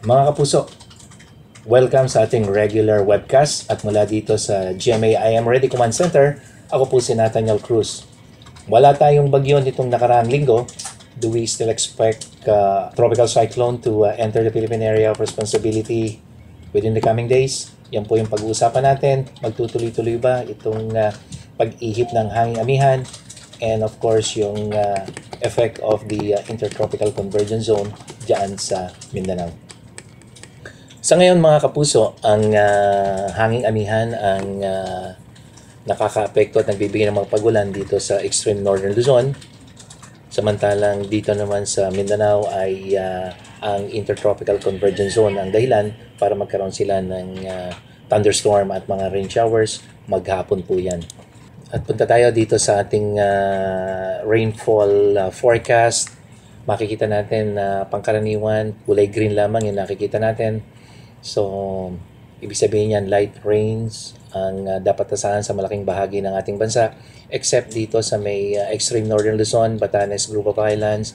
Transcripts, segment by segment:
Mga kapuso, welcome sa ating regular webcast at mula dito sa GMA I Am Ready Command Center, ako po si Nathaniel Cruz. Wala tayong bagyo nitong nakaraang linggo. Do we still expect tropical cyclone to enter the Philippine area of responsibility within the coming days? Yan po yung pag-uusapan natin. Magtutuloy-tuloy ba itong pag-ihip ng hanging amihan? And of course, yung effect of the intertropical convergence zone dyan sa Mindanao. Sa ngayon mga kapuso, ang hanging amihan ang nakakaapekto at nagbibigay ng mga pagulan dito sa extreme northern Luzon. Samantalang dito naman sa Mindanao ay ang intertropical convergence zone ang dahilan para magkaroon sila ng thunderstorm at mga rain showers. Maghapon po yan. At punta tayo dito sa ating rainfall forecast. Makikita natin na pangkaraniwan, kulay green lamang yung nakikita natin. So, ibig sabihin yan, light rains ang dapat asahan sa malaking bahagi ng ating bansa, except dito sa may extreme northern Luzon, Batanes Group of Islands,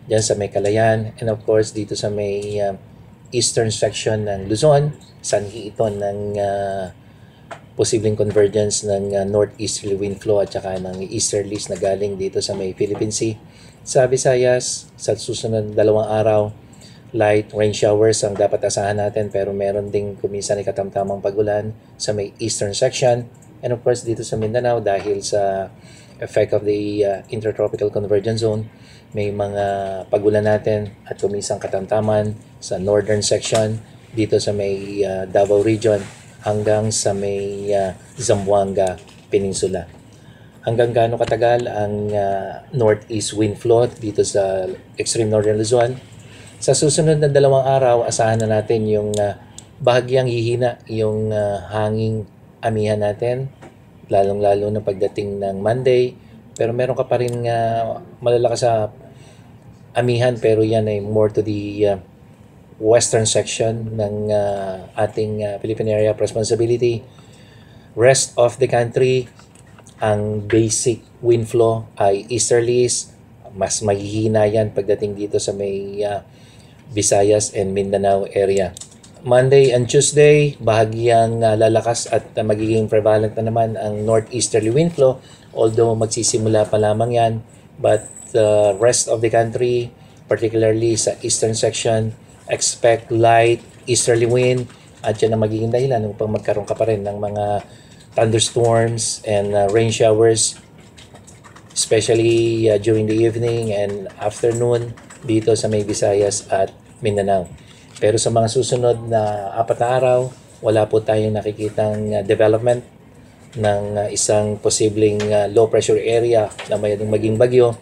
dyan sa may Calayan, and of course dito sa may eastern section ng Luzon, sanhi ito ng posibleng convergence ng northeasterly wind flow at saka ng easterlies na galing dito sa may Philippine Sea. Sa Visayas, sa susunod 2 araw, light rain showers ang dapat asahan natin, pero meron ding kuminsan ay katamtamang pagulan sa may eastern section. And of course dito sa Mindanao, dahil sa effect of the intertropical convergence zone, may mga pagulan natin at kuminsang katamtaman sa northern section dito sa may Davao region hanggang sa may Zamboanga Peninsula. Hanggang gaano katagal ang northeast wind flow dito sa extreme northern Luzon? Sa susunod na 2 araw, asahan na natin yung bahagyang hihina yung hanging amihan natin, lalong-lalo na pagdating ng Monday. Pero meron ka pa rin malalakas sa amihan, pero yan ay more to the western section ng ating Philippine area of responsibility. Rest of the country, ang basic wind flow ay easterlies. Mas mahihina yan pagdating dito sa may Visayas and Mindanao area. Monday and Tuesday, bahagyang lalakas at magiging prevalent na naman ang northeasterly wind flow, although magsisimula pa lamang yan. But the rest of the country, particularly sa eastern section, expect light easterly wind at yan ang magiging dahilan upang magkaroon ka pa rin ng mga thunderstorms and rain showers, especially during the evening and afternoon dito sa may Visayas at Mindanao. Pero sa mga susunod na 4 na araw, wala po tayong nakikitang development ng isang posibleng low pressure area na mayroong maging bagyo,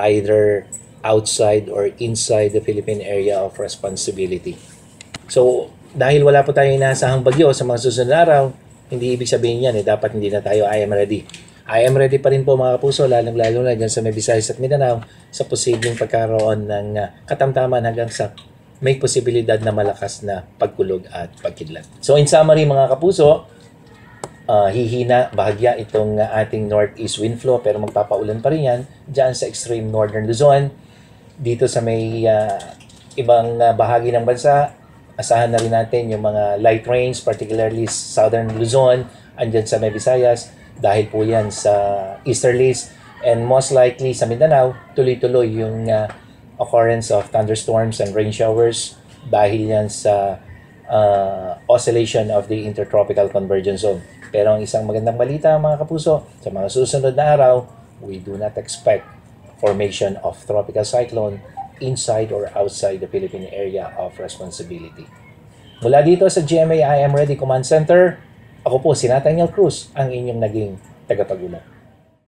either outside or inside the Philippine area of responsibility. So, dahil wala po tayong inaasahang bagyo sa mga susunod na araw, hindi ibig sabihin yan, dapat hindi na tayo I am ready. I am ready pa rin po mga kapuso, lalong-lalo na dyan sa may Visayas at Mindanao sa posibleng pagkaroon ng katamtaman hanggang sa may posibilidad na malakas na pagkulog at pagkidlat. So in summary mga kapuso, hihina bahagya itong ating northeast wind flow, pero magpapaulan pa rin yan dyan sa extreme northern Luzon. Dito sa may ibang bahagi ng bansa, asahan na rin natin yung mga light rains, particularly southern Luzon, andyan sa may Visayas, dahil po yan sa easterlies, and most likely sa Mindanao, tuloy-tuloy yung occurrence of thunderstorms and rain showers dahil yan sa oscillation of the intertropical convergence zone. Pero ang isang magandang balita mga kapuso, sa mga susunod na araw, we do not expect formation of tropical cyclone inside or outside the Philippine area of responsibility. Mula dito sa GMA I Am Ready Command Center, ako po si Nathaniel Cruz, ang inyong naging tagapagulat.